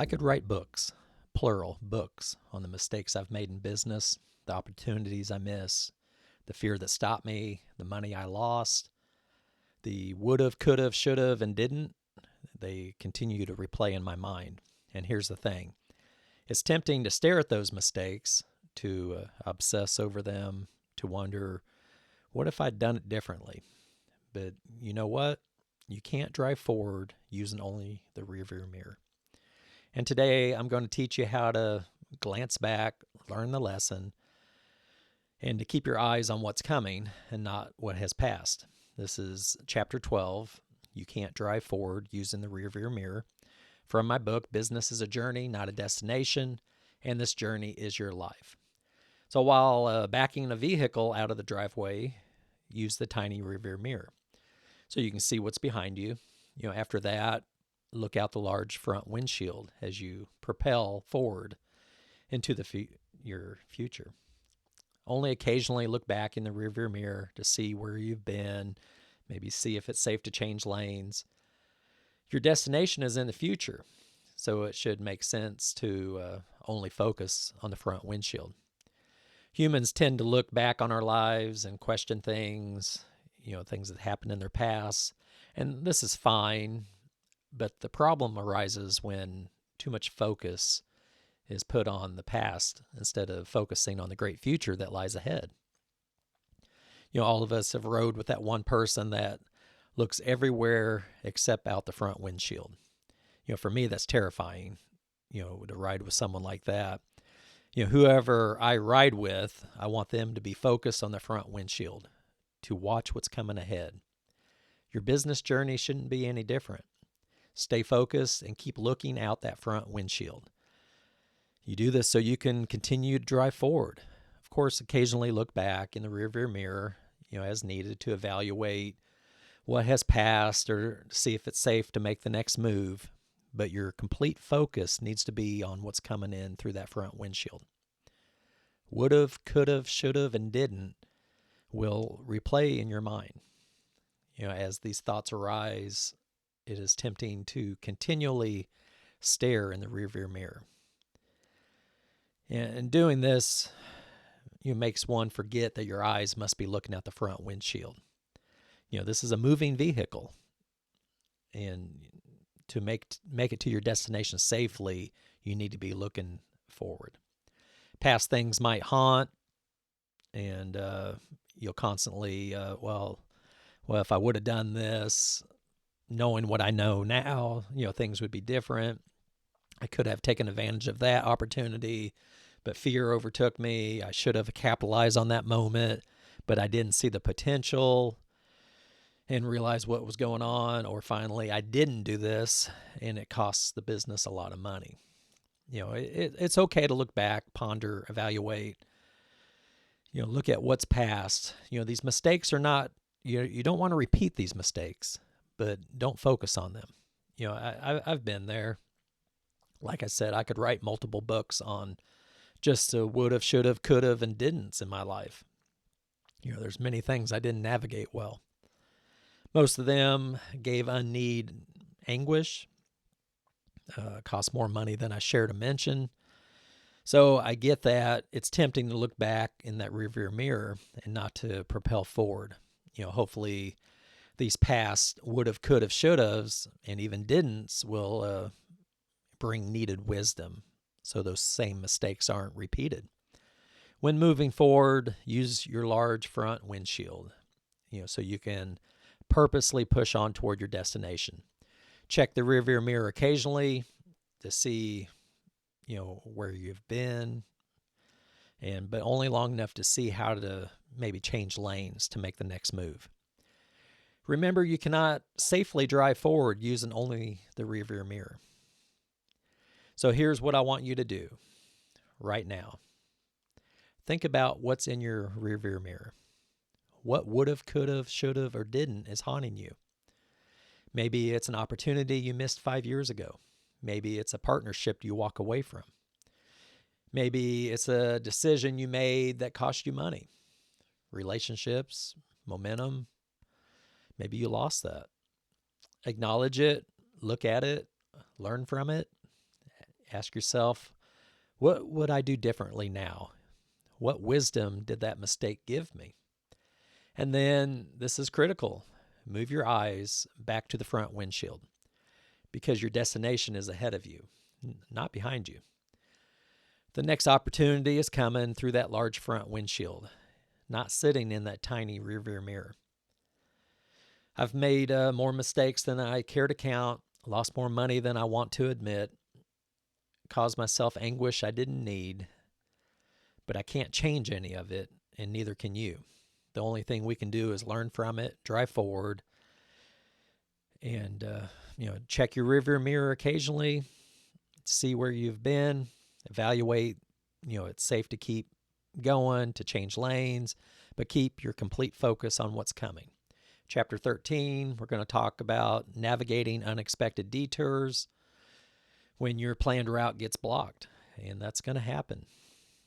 I could write books, plural books, on the mistakes I've made in business, the opportunities I miss, the fear that stopped me, the money I lost, the would've, could've, should've, and didn't. They continue to replay in my mind. And here's the thing. It's tempting to stare at those mistakes, to obsess over them, to wonder, what if I'd done it differently? But you know what? You can't drive forward using only the rearview mirror. And today I'm going to teach you how to glance back, learn the lesson, and to keep your eyes on what's coming and not what has passed. This is chapter 12. You can't drive forward using the rearview mirror. From my book, Business is a Journey, Not a Destination, and this journey is your life. So while backing a vehicle out of the driveway, use the tiny rearview mirror so you can see what's behind you. After that, look out the large front windshield as you propel forward into your future. Only occasionally look back in the rearview mirror to see where you've been, maybe see if it's safe to change lanes. Your destination is in the future, so it should make sense to only focus on the front windshield. Humans tend to look back on our lives and question things, things that happened in their past, and this is fine, but the problem arises when too much focus is put on the past instead of focusing on the great future that lies ahead. All of us have rode with that one person that looks everywhere except out the front windshield. For me, that's terrifying, to ride with someone like that. Whoever I ride with, I want them to be focused on the front windshield, to watch what's coming ahead. Your business journey shouldn't be any different. Stay focused and keep looking out that front windshield. You do this so you can continue to drive forward. Of course, occasionally look back in the rearview mirror, as needed to evaluate what has passed or see if it's safe to make the next move. But your complete focus needs to be on what's coming in through that front windshield. Would've, could've, should've, and didn't will replay in your mind. As these thoughts arise, it is tempting to continually stare in the rearview mirror. And doing this, makes one forget that your eyes must be looking at the front windshield. This is a moving vehicle, and to make it to your destination safely, you need to be looking forward. Past things might haunt, and you'll constantly, well, if I would have done this, knowing what I know now, things would be different. I could have taken advantage of that opportunity, but fear overtook me. I should have capitalized on that moment, but I didn't see the potential and realize what was going on. Or finally, I didn't do this, and it costs the business a lot of money. It's okay to look back, ponder, evaluate, look at what's past. These mistakes are not, you don't want to repeat these mistakes, but don't focus on them. I've been there. Like I said, I could write multiple books on just would've, should've, could've, and didn'ts in my life. There's many things I didn't navigate well. Most of them gave unneeded anguish, cost more money than I share to mention. So I get that it's tempting to look back in that rearview mirror and not to propel forward. Hopefully these past would've, could've, should'ves, and even didn'ts will bring needed wisdom so those same mistakes aren't repeated. When moving forward, use your large front windshield, so you can purposely push on toward your destination. Check the rearview mirror occasionally to see, where you've been, but only long enough to see how to maybe change lanes to make the next move. Remember, you cannot safely drive forward using only the rearview mirror. So here's what I want you to do right now. Think about what's in your rearview mirror. What would've, could've, should've, or didn't is haunting you. Maybe it's an opportunity you missed 5 years ago. Maybe it's a partnership you walk away from. Maybe it's a decision you made that cost you money, relationships, momentum. Maybe you lost that. Acknowledge it, look at it, learn from it, Ask yourself, what would I do differently now? What wisdom did that mistake give me? And then, this is critical, move your eyes back to the front windshield because your destination is ahead of you, not behind you. The next opportunity is coming through that large front windshield, not sitting in that tiny rearview mirror. I've made more mistakes than I care to count, lost more money than I want to admit, caused myself anguish I didn't need, but I can't change any of it, and neither can you. The only thing we can do is learn from it, drive forward, and check your rearview mirror occasionally, see where you've been, evaluate. It's safe to keep going, to change lanes, but keep your complete focus on what's coming. Chapter 13, we're going to talk about navigating unexpected detours when your planned route gets blocked, and that's going to happen.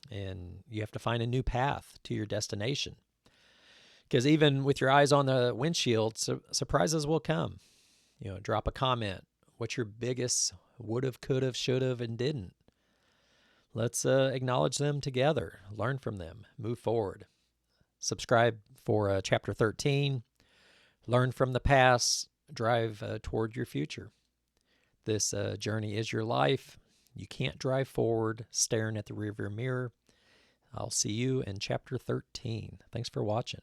And you have to find a new path to your destination. Because even with your eyes on the windshield, surprises will come. Drop a comment. What's your biggest would've, could've, should've, and didn't? Let's acknowledge them together, learn from them, move forward. Subscribe for Chapter 13. Learn from the past, drive toward your future. This journey is your life. You can't drive forward staring at the rearview mirror. I'll see you in Chapter 13. Thanks for watching.